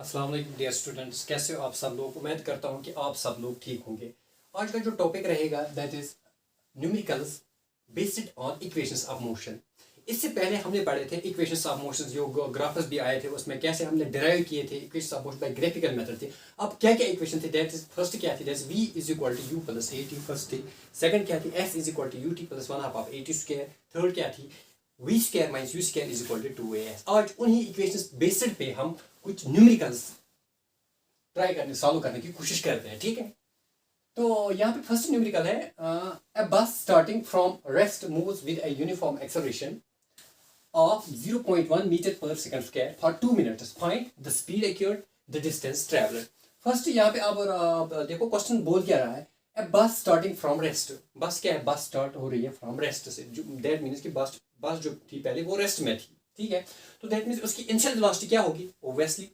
अस्सलाम वालेकुम dear students, कैसे हो आप सब लोग। उम्मीद करता हूँ कि आप सब लोग ठीक होंगे। आज का जो टॉपिक रहेगा that is numericals based on equations of motion. इससे पहले हमने पढ़े थे इक्वेशंस ऑफ मोशन, जो ग्राफ्स भी आए थे उसमें कैसे हमने डिराइव किए थे equations of motion by graphical method थे। अब क्या क्या इक्वेशन थे, दैट इज फर्स्ट क्या थी, that is v is equal to u plus a t first थी। सेकंड क्या थी, s is equal to u t plus one half of a t square. Third क्या थी, v square minus u square is equal to 2as। आज उन्हीं equations based पे हम कुछ न्यूमेरिकल्स ट्राई करने सॉल्व करने की कोशिश करते हैं, ठीक है। तो यहाँ पे फर्स्ट न्यूमेरिकल है, अ बस starting from rest moves with a uniform acceleration of 0.1 meter per second square for 2 minutes. Find the speed acquired, the distance traveled. First यहाँ पे अब देखो क्वेश्चन बोल क्या रहा है, ए बस स्टार्टिंग फ्रॉम रेस्ट। बस क्या है, बस स्टार्ट हो रही है फ्रॉम रेस्ट से, जो दैट मीन्स कि बस जो थी पहले वो रेस्ट में थी, ठीक है। तो दैट मीन्स उसकी इनिशियल वेलोसिटी क्या होगी, ओब्वियसली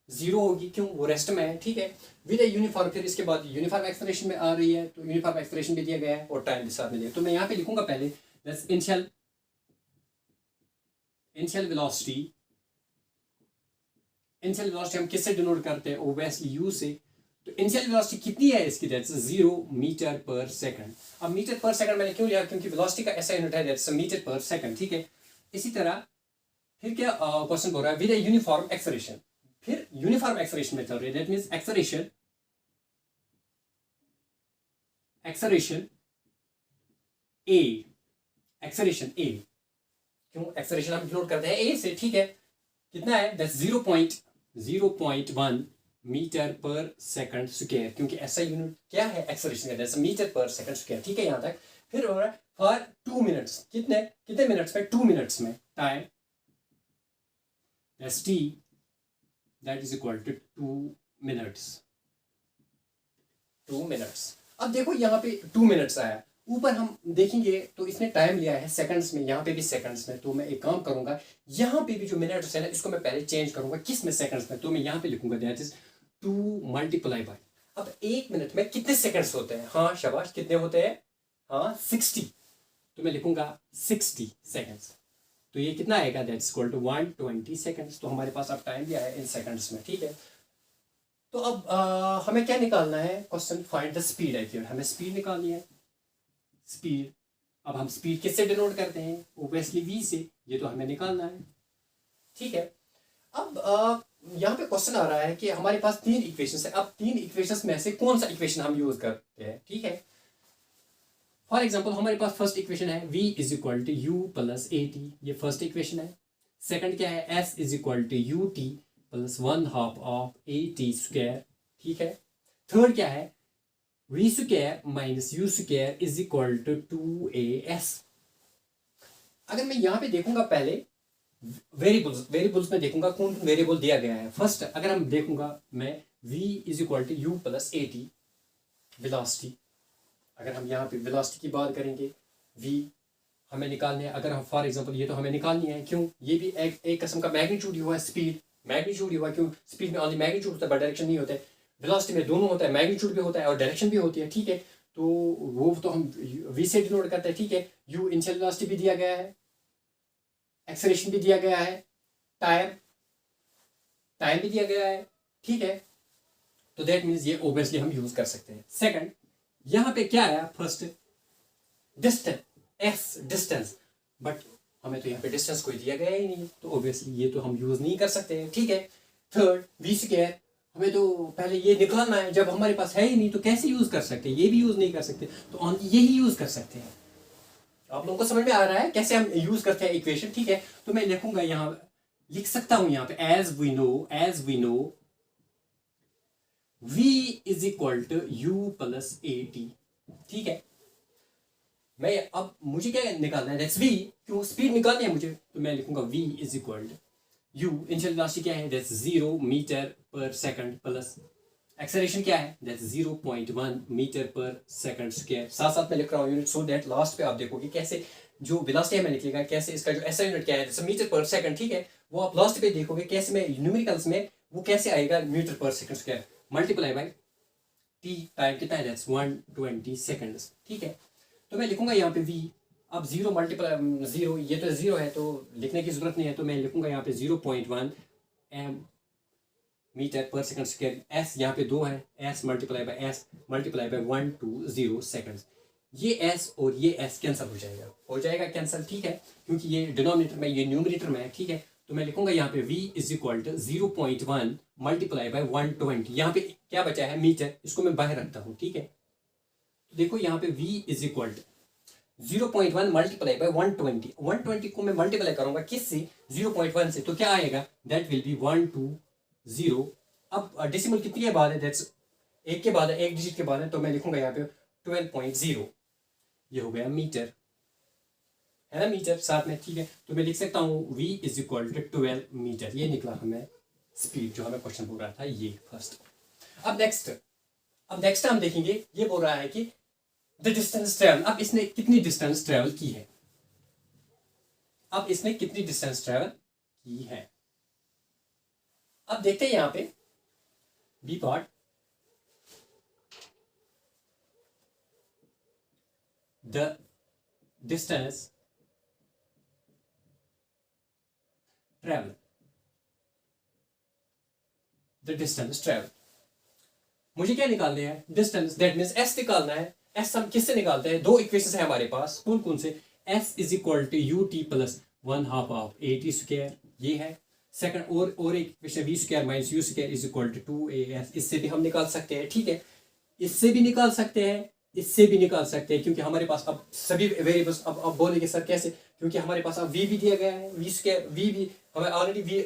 जीरो होगी, क्यों, वो रेस्ट में है, ठीक है। विद ए यूनिफॉर्म, फिर इसके बाद यूनिफॉर्म एक्सेलरेशन में आ रही है, तो यूनिफॉर्म एक्सेलरेशन भी दिया गया है और टाइम भी साथ में दिया। तो मैं यहाँ पे लिखूंगा पहले दैट्स इनिशियल वेलोसिटी हम किससे डिनोट करते हैं, ओब्वियसली यू से। तो इनिशियल वेलोसिटी कितनी है इसकी, दैट्स 0 मीटर पर सेकंड। अब मीटर पर सेकंड मैंने क्यों लिया, क्योंकि वेलोसिटी का ऐसा यूनिट है दैट्स मीटर पर सेकंड, ठीक है। इसी तरह फिर क्या क्वेश्चन बोल रहा है, विद ए यूनिफॉर्म एक्सेलरेशन, फिर यूनिफॉर्म एक्सेलरेशन में चल रही है, दैट मींस एक्सेलरेशन ए क्यों, एक्सेलरेशन हम डिनोट करते हैं ए से, ठीक है। कितना है, that's 0.1 metre per second square, क्योंकि ऐसा यूनिट क्या है एक्सेलरेशन का, that's metre per second square, ठीक है। यहाँ तक फिर हो रहा है फॉर 2 मिनट्स, कितने मिनट्स में, 2 मिनट्स में, time that's t that is equal to 2 minutes. अब देखो यहाँ पे 2 मिनट्स आया, ऊपर हम देखेंगे तो इसने टाइम लिया है सेकंड्स में, यहाँ पे भी सेकंड्स में। तो मैं एक काम करूंगा, यहाँ पे भी जो मिनट्स है ना इसको मैं पहले चेंज करूंगा किस में, सेकंड्स में। तो मैं यहाँ पे लिखूंगा दैट इज 2 मल्टीप्लाई बाय, अब 1 मिनट में कितने सेकंड्स होते हैं, हाँ शाबाश, कितने होते हैं, हाँ 60। तो मैं लिखूंगा 60 सेकंड्स। तो ये कितना आएगा, that is equal to 120 seconds. तो हमारे पास अब टाइम भी आया इन सेकंड्स में, ठीक है। तो अब हमें क्या निकालना है, क्वेश्चन फाइंड द स्पीड है, हमें स्पीड निकालनी है। स्पीड, अब हम स्पीड किससे डिनोट करते हैं, ओब्वियसली v से, ये तो हमें निकालना है, ठीक है। अब यहाँ पे क्वेश्चन आ रहा है कि हमारे पास 3 इक्वेशंस है, अब 3 इक्वेशंस में से कौन सा इक्वेशन हम यूज करते हैं, ठीक है। फॉर एग्जाम्पल हमारे पास फर्स्ट इक्वेशन है v is equal to u plus a t, ये फर्स्ट इक्वेशन है। सेकंड क्या है, s is equal to u t plus 1/2 of a t square, ठीक है। थर्ड क्या है, v square minus u square is equal to 2as। अगर मैं यहाँ पे देखूंगा पहले वेरिएबल्स में देखूंगा कौन वेरिएबल दिया गया है। फर्स्ट अगर हम देखूंगा मैं v is equal to u plus a t velocity, अगर हम यहाँ पे वेलोसिटी की बात करेंगे, v हमें निकालनी है। अगर हम फॉर एग्जांपल ये तो हमें निकालनी है, क्यों, ये भी एक किस्म का मैग्नीट्यूड ही हुआ, स्पीड मैग्नीट्यूड ही हुआ, क्यों, स्पीड में ओनली मैग्नीट्यूड होता है, डायरेक्शन नहीं होता है। वेलोसिटी में दोनों होता है, मैग्नीट्यूड भी होता है और डायरेक्शन भी होती है, ठीक है। तो वो तो हम v से डिनोट करते हैं, ठीक है। u इनिशियल वेलोसिटी भी दिया गया है, एक्सेलरेशन भी दिया गया है, टाइम भी दिया गया है, ठीक है। तो दैट मीन्स ये ओब्वियसली हम यूज कर सकते हैं। सेकंड यहाँ पे क्या आया, फर्स्ट डिस्टेंस, बट हमें तो यहाँ पे डिस्टेंस कोई दिया गया ही नहीं, तो ऑब्वियसली ये तो हम यूज नहीं कर सकते, ठीक है। थर्ड v स्क्वायर, हमें तो पहले ये निकालना है, जब हमारे पास है ही नहीं तो कैसे यूज कर सकते, ये भी यूज नहीं कर सकते, तो ऑनली यही यूज कर सकते हैं। आप लोगों को समझ में आ रहा है कैसे हम यूज करते हैं इक्वेशन, ठीक है। तो मैं लिखूंगा, यहाँ लिख सकता हूं यहाँ पे as we know v is equal to u plus a t, ठीक है। मैं अब मुझे क्या निकालना है, दैट्स v, क्यों, स्पीड निकालनी है मुझे, तो मैं लिखूंगा v is equal to u initial velocity क्या है, that's 0 metre per second plus acceleration क्या है, that's 0.1 metre per second square. साथ साथ में लिख रहा हूँ यूनिट, सो दैट लास्ट पे आप देखोगे कैसे जो वेलोसिटी है मैं लिखेगा, कैसे इसका जो ऐसा यूनिट क्या है, जैसे मीटर पर सेकंड, ठीक है। वो आप लास्ट पे देखोगे कैसे मैं न्यूमेरिकल्स में वो कैसे आएगा, metre per second square multiply bye T, time कितना है, दैट्स 120 सेकंड्स, ठीक है। तो मैं लिखूंगा यहाँ पे v, अब 0 मल्टीप्लाई 0, ये तो 0 है तो लिखने की जरूरत नहीं है, तो मैं लिखूंगा यहाँ पे 0.1 m metre per second square. S यहाँ पे 2 है, एस मल्टीप्लाई बाय 120 सेकंड्स। ये एस और ये एस कैंसिल हो जाएगा कैंसिल, ठीक है, क्योंकि ये डिनोमिनेटर में ये न्यूमरेटर में है, ठीक है। तो मैं लिखूंगा यहाँ पे v is equal to 0.1 multiply by 120। यहाँ पे क्या बचा है मीटर, इसको मैं बाहर रखता हूँ, ठीक है। तो देखो यहाँ पे v is equal to 0.1 multiply by 120 को मैं मल्टीप्लाई करूंगा किससे, 0.1 से, तो क्या आएगा, दैट विल बी 120। अब डेसिमल कितनी के बाद है, दैट्स एक के बाद है, एक डिजिट के बाद है, तो मैं लिखूंगा यहाँ पे 12.0। ये हो गया मीटर, है ना, मीटर साथ में, ठीक है। तो मैं लिख सकता हूँ v is equal to 12 metre. ये निकला हमें स्पीड, जो हमें क्वेश्चन बोल रहा था ये फर्स्ट। अब नेक्स्ट हम देखेंगे, ये बोल रहा है कि द डिस्टेंस ट्रेवल। अब इसने कितनी डिस्टेंस ट्रेवल की है, अब देखते हैं यहां पे B part. The distance travel, मुझे क्या निकालने हैं, डिस्टेंस, दैट मीन्स एस निकालना है। एस हम किससे निकालते हैं, दो इक्वेशन है हमारे पास, कौन कौन से, s is equal to u t plus 1/2 of a t square, ये है सेकंड। और एक equation v square minus u square is equal to 2as। इससे भी हम निकाल सकते हैं, ठीक है, इससे भी निकाल सकते हैं, इससे भी निकाल सकते हैं, क्योंकि हमारे पास अब सभी वेरिएबल्स, अब बोलेंगे सर कैसे, क्योंकि हमारे पास अब v भी दिया गया है, v स्क्वायर v भी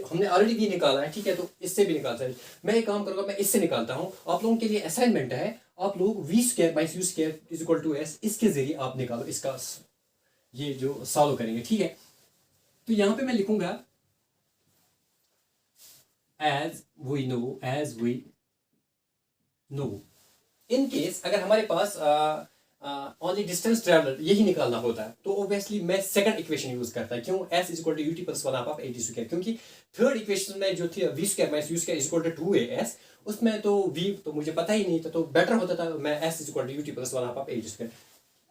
हमने ऑलरेडी v निकाला है, ठीक है। तो इससे भी निकाल सकते हैं। मैं एक काम करूंगा, मैं इससे निकालता हूं, आप लोगों के लिए असाइनमेंट है, आप लोग v square minus u square is equal to s, इसके जरिए आप निकालो, इसका ये जो सॉल्व करेंगे, ठीक है। तो यहां पे मैं लिखूंगा as we know in case अगर हमारे पास ओनली डिस्टेंस ट्रेवलर यही निकालना होता है, तो ऑब्वियसली मैं सेकंड इक्वेशन यूज करता है, क्यों, s is equal to ut plus 1/2 of at square, क्योंकि थर्ड इक्वेशन में जो थी v square minus u square is equal to 2as, उसमें तो v तो मुझे पता ही नहीं था, तो बेटर होता था मैं s is equal to ut plus 1/2 of at square,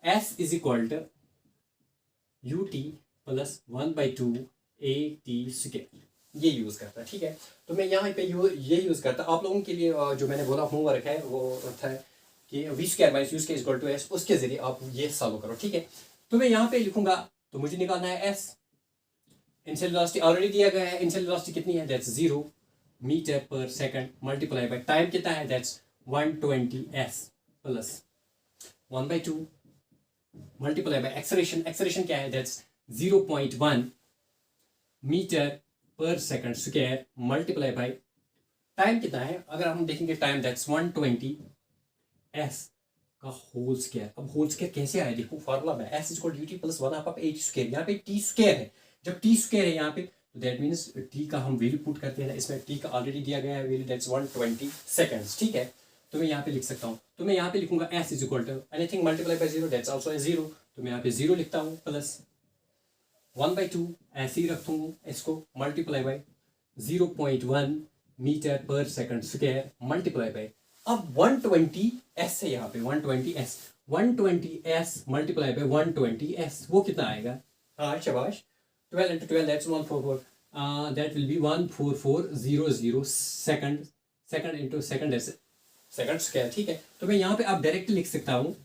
s is equal to ut plus 1/2 at square, ये यूज करता है, ठीक है। तो मैं यहाँ पे ये यूज करता, आप लोगों के लिए जो मैंने बोला होमवर्क है वो था कि v square minus u square is equal to s, उसके जरिए आप ये सॉल्व करो, ठीक है। तो मैं यहाँ पे लिखूंगा, तो मुझे निकालना है एस, इनिशियल वेलोसिटी ऑलरेडी दिया गया है, इनिशियल वेलोसिटी कितनी है, that's 0 metre per second multiply by time कितना है, that's 120 s plus 1/2 multiply by acceleration क्या है, that's 0.1 metre per second square multiply by time कितना है, अगर हम देखेंगे टाइम, दैट्स 120 s का होल स्क्वायर। अब होल स्क्वायर कैसे आया, देखो फार्मूला में s is equal to ut plus 1/2 of h square, यहाँ पे t स्क्वायर है, जब t स्क्वायर है यहाँ पे, तो दैट मीन्स t का हम वैल्यू पुट करते हैं, इसमें t का ऑलरेडी दिया गया है वैल्यू, दैट्स 120 सेकंड्स, ठीक है। तो मैं यहाँ पे लिख सकता हूँ, तो मैं यहाँ पे लिखूंगा s is equal to anything multiply by 0, that's also 0, तो मैं यहाँ पे 0 लिखता हूँ, प्लस 1/2 ऐसे ही रखूंगा इसको, multiply by 0.1 metre per second square multiply bye, अब 120 s है यहाँ पे, 120 s मल्टीप्लाई बाय 120 s, वो कितना आएगा, हाँ शाबाश, 12 into 12 that's 144, that will be 14400 second into second square, ठीक है। तो मैं यहाँ पे आप डायरेक्टली लिख सकता हूँ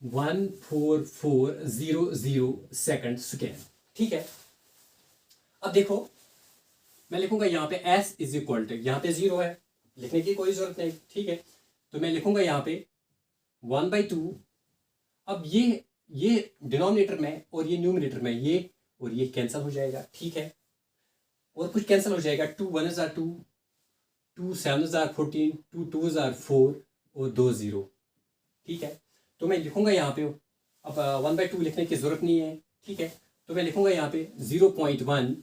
14400 सेकंड स्क्वायर, ठीक है। अब देखो मैं लिखूंगा यहाँ पे s इज इक्वल टू, यहाँ पे 0 है, लिखने की कोई जरूरत नहीं, ठीक है। तो मैं लिखूंगा यहाँ पे 1/2, अब ये डिनोमिनेटर में और ये न्यूमिनेटर में ये और ये कैंसिल हो जाएगा, ठीक है, और कुछ कैंसिल हो जाएगा, 2 1 * 2, 2 7 * 14, 2 2 * 4 और 2 0, ठीक है। तो मैं लिखूंगा यहाँ पे, अब 1/2 लिखने की जरूरत नहीं है, ठीक है। तो मैं लिखूंगा यहाँ पे 0.1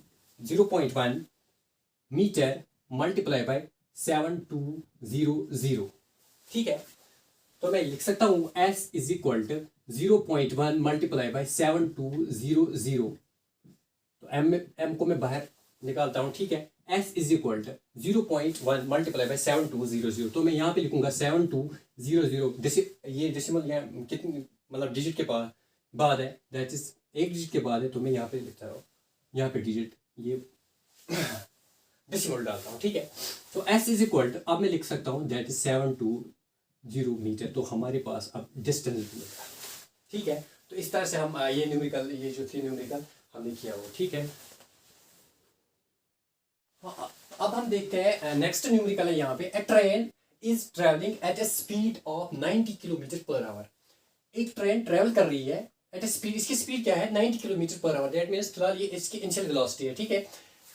मीटर मल्टीप्लाई बाय 7200, ठीक है। तो मैं लिख सकता हूँ s is equal to 0.1 multiply by 7200, तो m को मैं बाहर निकालता हूँ, ठीक है। s is equal to 0.1 multiply by 7200, तो मैं यहाँ पे लिखूंगा 7200, ये डेसिमल यहाँ कितनी मतलब डिजिट के बाद है, दैट इज एक डिजिट के बाद है, तो मैं यहाँ पे लिखता हूँ, यहाँ पे डिजिट ये डेसिमल डालता हूँ, ठीक है। तो s इज इक्वल टू, अब मैं लिख सकता हूँ दैट इज 720 मीटर। तो हमारे पास अब डिस्टेंस मिल गया, ठीक है। तो इस तरह से हम ये न्यूमेरिकल, ये जो थी न्यूमेरिकल हमने किया वो, ठीक है। अब हम देखते हैं नेक्स्ट न्यूमेरिकल है यहाँ पे, a train is travelling at a speed of 90 kilometre per hour. एक ट्रेन ट्रेवल कर रही है एट ए स्पीड, इसकी स्पीड क्या है 90 kilometre per our, that means फिलहाल ये इसकी इनिशियल वेलोसिटी है, ठीक है।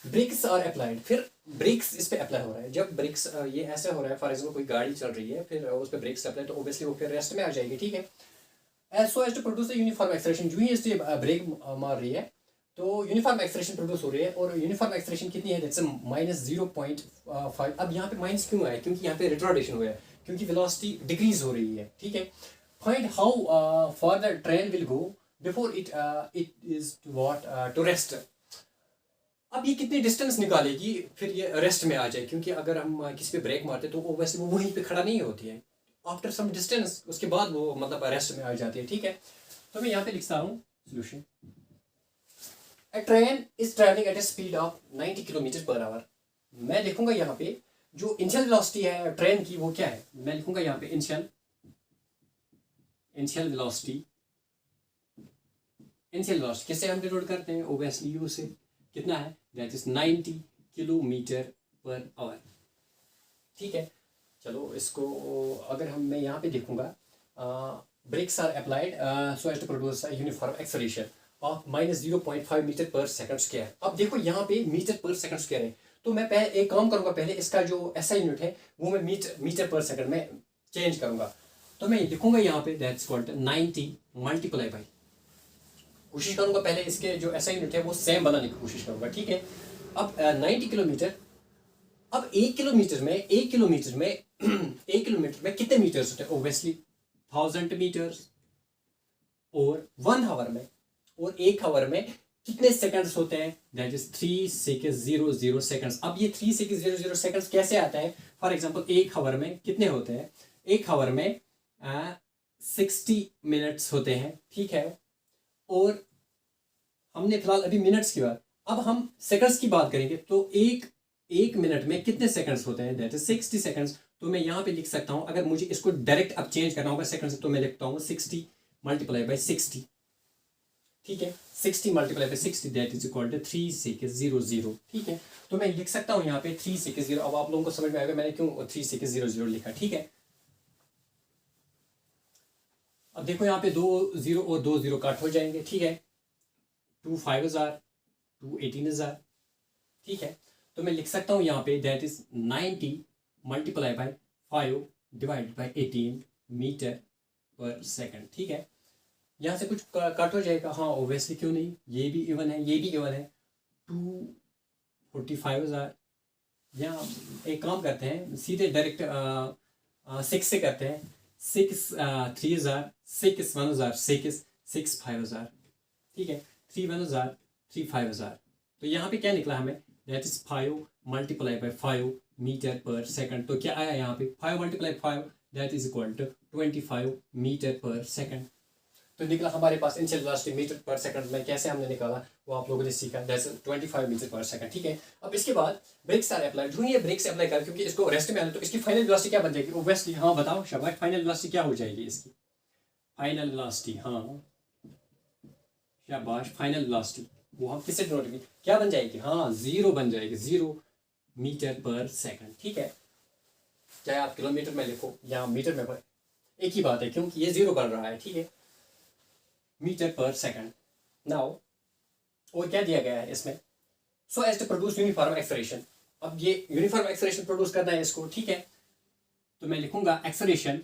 ब्रेक्स आर अप्लाइड, फिर ब्रेक्स इस पे अप्लाई हो रहा है। जब ब्रेक्स ये ऐसे हो रहा है, फॉर एग्जाम्पल कोई गाड़ी चल रही है, फिर उस पर ब्रेक्स अप्लाई, तो ऑब्वियसली वो फिर रेस्ट में आ जाएगी, ठीक है। So as to produce the uniform acceleration, जो ही इससे ब्रेक मार रही है तो यूनिफॉर्म एक्सेलरेशन प्रोड्यूस हो रही है, और यूनिफॉर्म एक्सेलरेशन कितनी है, दैट्स -0.5। अब यहाँ पे माइनस क्यों आया, क्योंकि यहाँ पे रिटार्डेशन हुआ है, क्योंकि वेलोसिटी डिक्रीज हो रही है, ठीक है। Find how for the train will go before it is to rest. अब ये कितनी डिस्टेंस निकालेगी फिर ये रेस्ट में आ जाए, क्योंकि अगर हम किसी पे ब्रेक मारते तो वो वैसे वो वहीं पे खड़ा नहीं होती है, आफ्टर सम डिस्टेंस उसके बाद वो मतलब रेस्ट में आ जाती है, ठीक है। तो मैं यहाँ पे लिखता हूँ solution, A train is travelling at a speed of 90 kilometre per our. मैं लिखूंगा यहाँ पे जो इनिशियल वेलोसिटी है ट्रेन की वो क्या है, मैं लिखूंगा यहाँ पे इनिशियल वेलोसिटी। इनिशियल वेलोसिटी किससे हम डिनोट करते हैं, ओब्वियसली यू से, कितना है, that is 90 kilometre per hour, ठीक है। चलो इसको अगर मैं यहाँ पे देखूंगा, brakes are applied so as to produce uniform acceleration of -0.5 metre per second square. अब देखो यहाँ पे मीटर पर सेकंड स्क्वायर है, तो मैं पहले एक काम करूंगा, पहले इसका जो ऐसा यूनिट है वो मैं मीटर पर सेकंड में चेंज करूंगा। तो मैं लिखूंगा यहाँ पे that's equal to 90 multiply by, कोशिश करूंगा पहले इसके जो ऐसा यूनिट है वो सेम बनाने की कोशिश करूंगा, ठीक है। अब 90 किलोमीटर, अब 1 किलोमीटर में 1 किलोमीटर में कितने मीटर्स होते हैं, ओब्वियसली 1000 मीटर्स। और 1 आवर में, और 1 आवर में कितने सेकंड्स होते हैं, दैट इज 3.00 सेकंड्स। अब ये 3.00 सेकंड्स कैसे आता है, फॉर एग्जांपल 1 आवर में कितने होते हैं, 1 आवर में 60 मिनट्स होते हैं, ठीक है। और हमने फिलहाल अभी मिनट्स की बात, अब हम सेकंड्स की बात करेंगे, तो एक मिनट में कितने सेकंड्स होते हैं, दैट इज 60 सेकंड्स। तो मैं यहाँ पे लिख सकता हूँ, अगर मुझे इसको डायरेक्ट अब चेंज करना होगा सेकंड से, तो मैं लिखता हूँ 60 मल्टीप्लाई बाई 60, ठीक है। 60 multiply by 60 that is equal to 3600, ठीक है। तो मैं लिख सकता हूँ यहाँ पे 360। अब आप लोगों को समझ में आएगा मैंने क्यों 3600 लिखा, ठीक है। अब देखो यहाँ पे 2 0 और 2 0 कट हो जाएंगे, ठीक है। 2 5000, 2 18000, ठीक है। तो मैं लिख सकता हूँ यहाँ पे that is 90 multiply by 5 divide by 18 metre per second, ठीक है। यहाँ से कुछ कट हो जाएगा, हाँ ओब्वियसली क्यों नहीं, ये भी इवन है, ये भी इवन है। 245,000, यहाँ एक काम करते हैं सीधे डायरेक्ट 6 से करते हैं, 6 3000, 6 1000, 6 5000, ठीक है। 3 1000, 3 5000, तो यहाँ पे क्या निकला हमें, that is 5 multiply by 5 metre per second. तो क्या आया यहाँ पे 5 multiply 5 that is equal to 25 metre per second. तो निकला हमारे पास initial velocity metre per second में, कैसे हमने निकाला वो आप लोगों ने सीखा, दैट्स 25 मीटर पर सेकंड, ठीक है। अब इसके बाद ब्रेक्स आर अप्लाई, जो ये ब्रेक्स अप्लाई कर, क्योंकि इसको रेस्ट में आना, तो इसकी फाइनल वेलोसिटी क्या बन जाएगी, ओब्वियसली हाँ बताओ शाबाश, फाइनल वेलोसिटी क्या हो जाएगी इसकी, फाइनल वेलोसिटी, हाँ शाबाश, फाइनल वेलोसिटी वो हम किससे डिनोट करेंगे, क्या बन जाएगी, हाँ 0 बन जाएगी, 0 मीटर पर सेकंड, ठीक है। चाहे आप किलोमीटर में लिखो या मीटर में, एक ही बात है, क्योंकि ये 0 बन रहा है, ठीक है, मीटर पर सेकंड। नाउ और क्या दिया गया है इसमें, so as to produce uniform acceleration. अब ये यूनिफॉर्म एक्सेलरेशन प्रोड्यूस करना है इसको, ठीक है। तो मैं लिखूंगा एक्सेलरेशन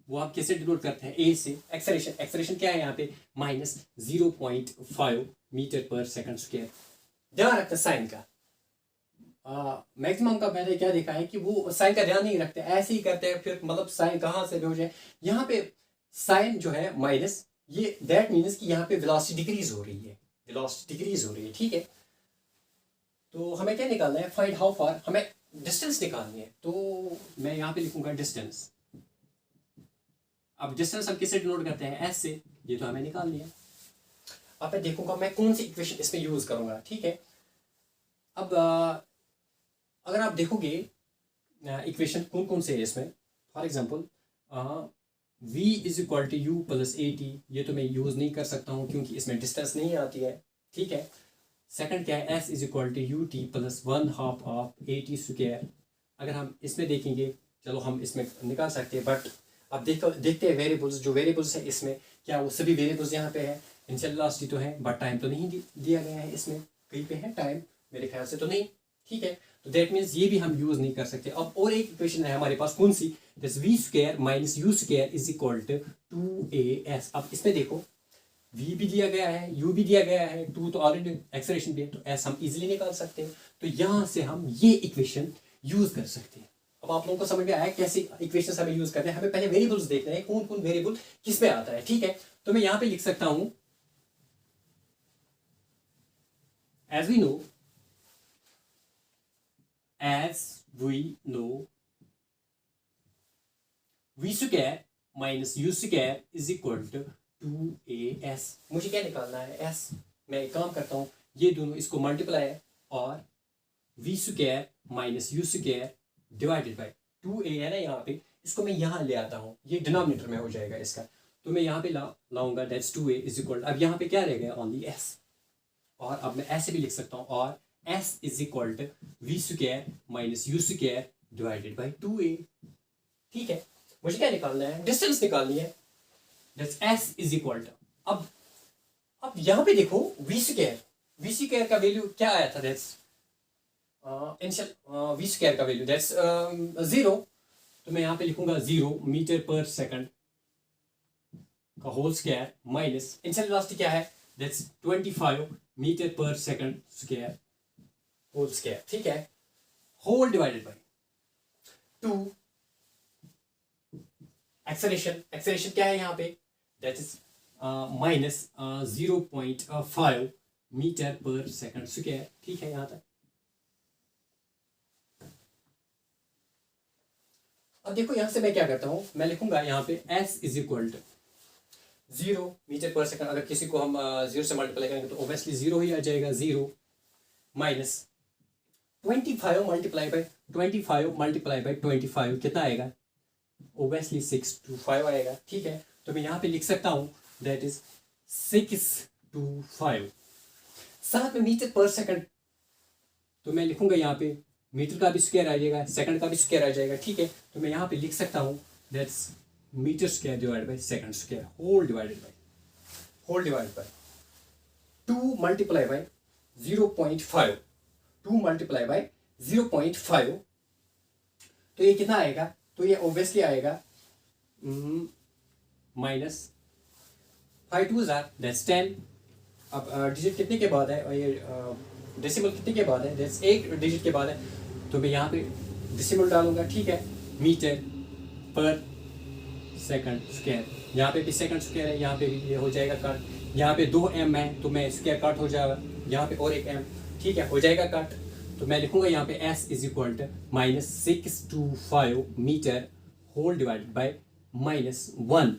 वो आप कैसे डिनोट करते हैं, ए से। एक्सेलरेशन क्या है यहाँ पे, -0.5 मीटर पर सेकंड स्क्वायर। ध्यान रखते साइन का, मैक्सिमम का मैंने क्या देखा है कि वो साइन का ध्यान नहीं रखते, ऐसे ही करते हैं, फिर मतलब साइन कहाँ से भी हो जाए। यहाँ पे साइन जो है माइनस, ये दैट मीन्स कि यहाँ पे वेलोसिटी डिक्रीज हो रही है, ठीक है। तो हमें क्या निकालना है, फाइंड हाउ फार, हमें डिस्टेंस निकालनी है। तो मैं यहाँ पे लिखूंगा डिस्टेंस। अब डिस्टेंस हम किससे डिनोट करते हैं, एस से, ये तो हमें निकालनी है। अब मैं देखूंगा मैं कौन सी इक्वेशन इसमें यूज करूंगा, ठीक है। अब अगर आप देखोगे इक्वेशन कौन कौन से है इसमें, for example v is equal to u plus a t, ये तो मैं यूज नहीं कर सकता हूँ क्योंकि इसमें डिस्टेंस नहीं आती है, ठीक है। सेकंड क्या है, s is equal to u t plus 1/2 of a t square. अगर हम इसमें देखेंगे, चलो हम इसमें निकाल सकते हैं, बट अब देखते हैं वेरिएबल्स, जो वेरिएबल्स है इसमें क्या वो सभी वेरिएबल्स यहाँ पे है। इनिशियल वेलोसिटी तो है बट टाइम तो नहीं दिया गया है इसमें, कहीं पे है टाइम, मेरे ख्याल से तो नहीं, ठीक है। तो दैट मीन्स ये भी हम यूज नहीं कर सकते। अब और एक इक्वेशन है हमारे पास, कौन सी, this v square minus u square is equal to 2as। अब इसमें देखो v भी दिया गया है, u भी दिया गया है, 2 तो ऑलरेडी एक्सेलरेशन भी है, तो s हम इजीली निकाल सकते हैं। तो यहाँ से हम ये इक्वेशन यूज कर सकते हैं। अब आप लोगों को समझ में आया कैसे इक्वेशन हमें यूज करते हैं। हमें पहले वेरिएबल्स देखना है कौन कौन वेरिएबल किस पे आता है, ठीक है। तो मैं यहाँ पे लिख सकता हूं as we know v square minus u square is equal to 2as। मुझे क्या निकालना है, s। मैं एक काम करता हूं, ये दोनों इसको मल्टीप्लाई है और v square minus u square divided by 2a है ना यहाँ पे, इसको मैं यहाँ ले आता हूँ, ये डिनोमिनेटर में हो जाएगा इसका। तो मैं यहाँ पे लाऊंगा दैट्स 2a इज इक्वल, अब यहाँ पे क्या रह गया, ओनली s। और अब मैं ऐसे भी लिख सकता हूँ, और s is equal to v square minus u square divided by 2a, ठीक है। मुझे क्या निकालना है, डिस्टेंस निकालनी है, that's s is equal to, अब यहाँ पे देखो वी स्क्वायर का वैल्यू क्या आया था, दैट्स इनिशियल वी स्क्वायर का वैल्यू दैट्स 0। तो मैं यहाँ पे लिखूंगा 0 मीटर पर सेकंड का whole square minus initial velocity क्या है, that's 25 metre per second square whole square, ठीक है, होल डिवाइडेड बाय 2 एक्सेलरेशन क्या है यहाँ पे, that is minus 0.5 metre per second square, ठीक है यहाँ तक। अब देखो यहां से मैं क्या करता हूं, मैं लिखूंगा यहाँ पे s is equal to 0 metre per second. अगर किसी को हम 0 से मल्टीप्लाई करेंगे तो ऑब्वियसली 0 ही आ जाएगा, 0 माइनस 25 मल्टीप्लाई बाय 25 कितना आएगा, ऑब्वियसली 625 आएगा, ठीक है। तो मैं यहाँ पे लिख सकता हूँ दैट इज 625। साथ में मीटर पर सेकंड, तो मैं लिखूंगा यहाँ पे मीटर का भी स्क्वायर आ जाएगा, सेकंड का भी स्क्वायर आ जाएगा, ठीक है। तो मैं यहाँ पे लिख सकता हूँ that's metre square divide by second square whole divided by 2 multiply by 0.5, 2 multiply by 0.5। तो ये कितना आएगा, तो ये ऑब्वियसली आएगा माइनस 5 2 दैट्स 10। अब डिजिट कितने के बाद है, और ये डेसिमल कितने के बाद है, दैट्स 8 डिजिट के बाद है। तो मैं यहाँ पे डेसिमल डालूंगा, ठीक है, मीटर पर सेकंड स्क्वायर, यहाँ पे भी सेकंड स्क्वायर है, यहाँ पे भी ये हो जाएगा कट, यहाँ पे 2 m है तो मैं स्क्वायर कट हो जाएगा, यहाँ पे और एक m, ठीक है, हो जाएगा कट। तो मैं लिखूंगा यहाँ पे s is equal to minus 625 metre whole divided by -1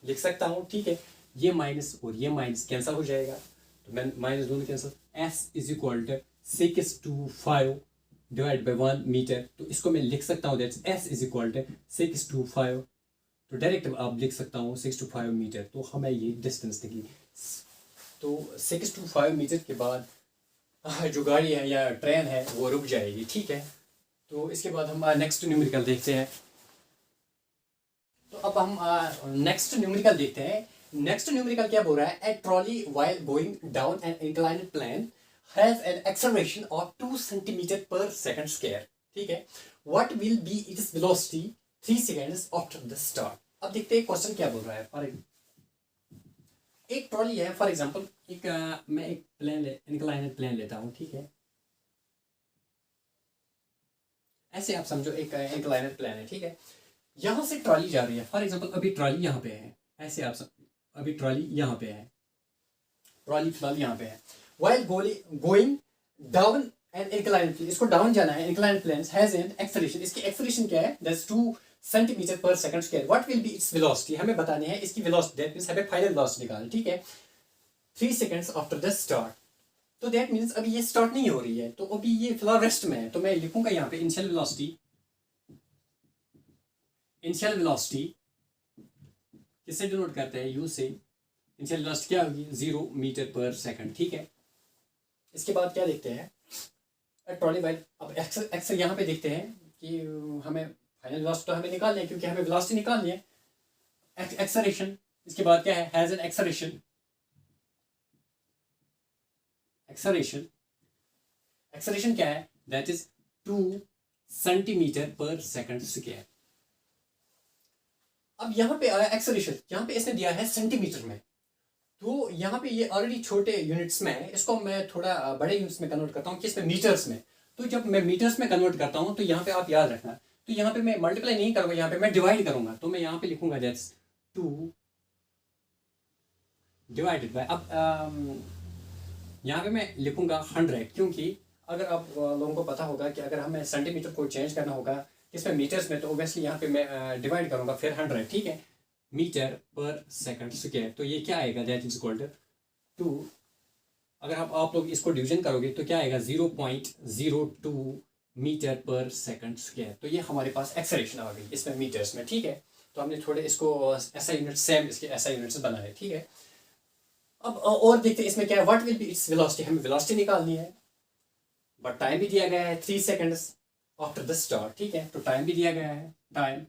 लिख सकता हूँ, ठीक है। ये माइनस और ये माइनस कैंसिल हो जाएगा, तो मैं माइनस दोनों cancel, s is equal to 625 divide by 1 metre. तो इसको मैं लिख सकता हूँ that's s is equal to 625, तो डायरेक्ट आप लिख सकता हूँ 625 मीटर। तो हमें ये डिस्टेंस निकली, तो 625 मीटर के बाद जो गाड़ी है या ट्रेन है वो रुक जाएगी, ठीक है। तो इसके बाद हम नेक्स्ट न्यूमेरिकल देखते हैं। तो अब हम नेक्स्ट न्यूमेरिकल देखते हैं। नेक्स्ट न्यूमेरिकल क्या बोल रहा है, a trolley while going down an inclined plane has an acceleration of 2 centimetre per second square, ठीक है। What will be its velocity 3 seconds after the start. अब देखते हैं क्वेश्चन क्या बोल रहा है। फॉर एक ट्रॉली है, फॉर एग्जांपल मैं एक प्लेन इंक्लाइंड प्लेन लेता हूँ, ठीक है। ऐसे आप समझो एक इंक्लाइंड प्लेन है, ठीक है। यहां से ट्रॉली जा रही है, फॉर एग्जांपल अभी ट्रॉली यहाँ पे है, ऐसे आप अभी ट्रॉली यहाँ पे है, ट्रॉली फिलहाल यहाँ पे है। While going down an inclined plane, इसको डाउन जाना है, inclined plane has an acceleration, इसकी एक्सेलरेशन क्या है, that's 2 centimetre per second square. What will be its velocity, हमें बतानी है इसकी वेलोसिटी, दैट मींस हमें फाइनल वेलोसिटी निकालनी, ठीक है। 3 सेकेंड्स आफ्टर द स्टार्ट। तो दैट मीन्स अभी ये स्टार्ट नहीं हो रही है, तो अभी ये फिलहाल रेस्ट में है। तो मैं लिखूंगा यहाँ पे इनिशियल वेलोसिटी, इनिशियल वेलोसिटी किससे डिनोट करते हैं, यू से। इनिशियल वेलोसिटी क्या होगी, 0 मीटर पर सेकंड, ठीक है। इसके बाद क्या देखते हैं, ट्रॉली वाइल। अब एक्सर यहाँ पे देखते हैं कि हमें फाइनल वेलोसिटी तो हमें निकालनी है, क्योंकि हमें वेलोसिटी निकालनी है। एक्सेलरेशन, इसके बाद क्या है, has an acceleration. Acceleration, acceleration क्या है, that is 2 centimetre per second square. अब यहाँ पे आया एक्सेलरेशन, यहाँ पे इसने दिया है सेंटीमीटर में, तो यहाँ पे ये ऑलरेडी छोटे यूनिट्स में है, इसको मैं थोड़ा बड़े यूनिट्स में कन्वर्ट करता हूँ, किसमें, मीटर्स में। तो जब मैं मीटर्स में कन्वर्ट करता हूँ तो यहाँ पे आप याद रखना, तो यहाँ पे मैं मल्टीप्लाई नहीं करूँगा, यहाँ पे मैं डिवाइड करूँगा। तो मैं यहाँ पे लिखूंगा दैट्स 2 डिवाइडेड बाय, अब यहाँ पे मैं लिखूंगा 100, क्योंकि अगर आप लोगों को पता होगा कि अगर हमें सेंटीमीटर को चेंज करना होगा इसमें मीटर्स में, तो ओबियसली यहाँ पे मैं डिवाइड करूँगा फिर 100, ठीक है, मीटर पर सेकंड स्क्वायर। तो ये क्या आएगा, दैट इज इक्वल टू, अगर आप लोग इसको डिवीजन करोगे तो क्या आएगा, 0.02 मीटर पर सेकंड स्क्वायर। तो ये हमारे पास एक्सेलरेशन आ गई इसमें मीटर्स में, ठीक है। तो हमने थोड़े इसको ऐसा यूनिट सेम इसके ऐसा यूनिट्स बनाए, ठीक है। अब और देखते हैं इसमें क्या है, what will be its velocity, हमें वेलोसिटी निकालनी है। बट टाइम भी दिया गया है 3 सेकंड्स आफ्टर द स्टार्ट, ठीक है। तो टाइम भी दिया गया है, टाइम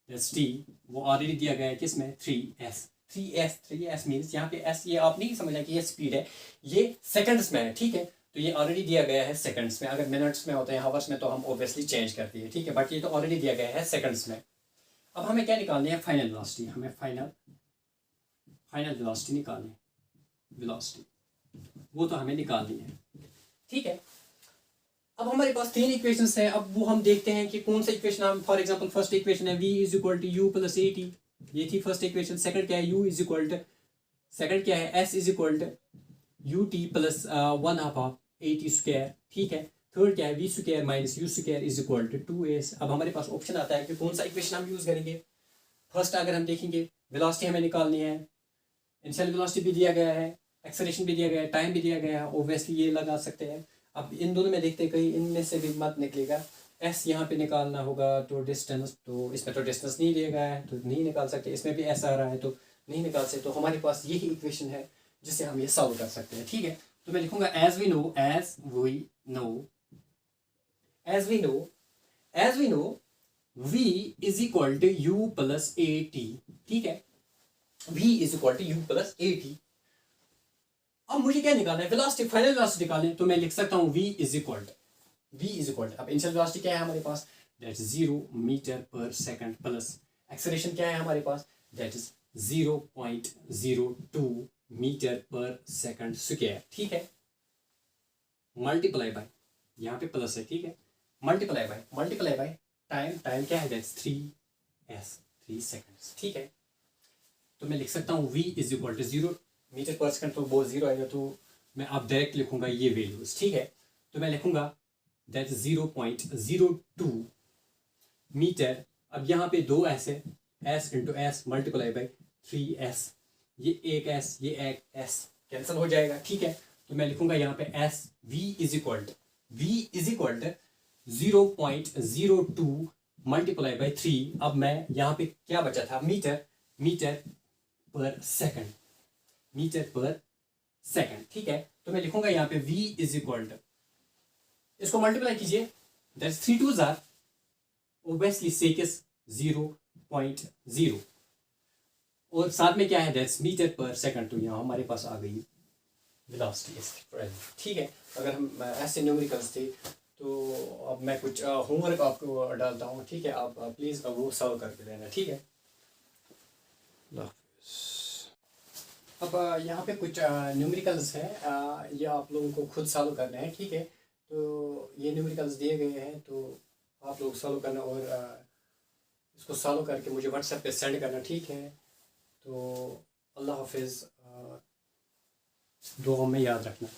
टी वो ऑलरेडी दिया गया है किसमें, 3s मीन्स यहाँ पे s, ये आप नहीं समझना कि ये स्पीड है, ये सेकंड्स में है, ठीक है। तो ये ऑलरेडी दिया गया है सेकंड्स में, अगर मिनट्स में होते हैं, हावर्स में, तो हम ऑब्वियसली चेंज करते हैं, ठीक है। बट ये तो ऑलरेडी दिया गया है सेकंड्स में। अब हमें क्या निकालनी है, फाइनल वेलोसिटी, हमें फाइनल वेलोसिटी निकालनी है, वेलोसिटी वो तो हमें निकालनी है, ठीक है। अब हमारे पास 3 इक्वेशंस हैं, अब वो हम देखते हैं कि कौन सा इक्वेशन हम, फॉर एग्जांपल फर्स्ट इक्वेशन है v is equal to u plus a t, ये थी फर्स्ट इक्वेशन। सेकंड क्या है, u is equal to, second क्या है, s is equal to u t plus 1/2 a t square, ठीक है। थर्ड क्या है, v square minus u square is equal to 2s। अब हमारे पास ऑप्शन आता है कि कौन सा इक्वेशन हम यूज करेंगे। फर्स्ट अगर हम देखेंगे, वेलोसिटी हमें निकालनी है, इनिशियल वेलोसिटी भी दिया गया है, एक्सेलरेशन भी दिया गया है, टाइम भी दिया गया है, ऑब्वियसली ये लगा सकते हैं। अब इन दोनों में देखते हैं कहीं इनमें से भी मत निकलेगा, एस यहाँ पे निकालना होगा, तो डिस्टेंस, तो इसमें तो डिस्टेंस नहीं दिया गया है तो नहीं निकाल सकते, इसमें भी ऐसा आ रहा है तो नहीं निकाल सकते। तो हमारे पास यही इक्वेशन है जिससे हम ये सॉल्व कर सकते हैं, ठीक है। तो मैं लिखूंगा as we know v is equal to u plus a t, ठीक है, v is equal to u plus a t. अब मुझे क्या निकालना है, वेलोसिटी, फाइनल वेलोसिटी निकालनी है। तो मैं लिख सकता हूँ v इज इक्वल टू, अब इनिशियल वेलोसिटी क्या है हमारे पास, that is 0 metre per second, plus acceleration क्या है हमारे पास, that is 0.02 metre per second square, ठीक है, मल्टीप्लाई बाय, यहाँ पे प्लस है, ठीक है, मल्टीप्लाई बाय टाइम क्या है, दैट्स 3 सेकंड्स, ठीक है। तो मैं लिख सकता हूँ v is equal to 0 metre per second, तो वो 0 आएगा, तो मैं अब डायरेक्ट लिखूंगा ये वैल्यूज, ठीक है। तो मैं लिखूंगा दैट 0.02 मीटर। अब यहाँ पे 2 s है, s into S multiply by 3s, ये एक s ये एक s कैंसिल हो जाएगा, ठीक है। तो मैं लिखूंगा यहाँ पे s, v is equal to 0.02 multiply by 3। अब मैं यहाँ पे क्या बचा था, मीटर पर सेकंड, ठीक है। तो मैं लिखूंगा यहाँ पे v इज इक्वल टू, इसको मल्टीप्लाई कीजिए, that's 3 2s are obviously sec is 0.0, और साथ में क्या है, दैट्स मीटर पर सेकंड। तो यहाँ हमारे पास आ गई वेलोसिटी, ठीक है। अगर हम ऐसे न्यूमेरिकल्स थे, तो अब मैं कुछ होमवर्क आपको डालता हूँ, ठीक है, आप प्लीज़ वो सॉल्व करके देना, ठीक है। अब यहाँ पे कुछ न्यूमेरिकल्स हैं, ये आप लोगों को खुद सॉल्व करना है, ठीक है। तो ये न्यूमेरिकल्स दिए गए हैं, तो आप लोग सॉल्व करना और इसको सॉल्व करके मुझे व्हाट्सएप पे सेंड करना, ठीक है। तो अल्लाह हाफिज़, दुआ में याद रखना।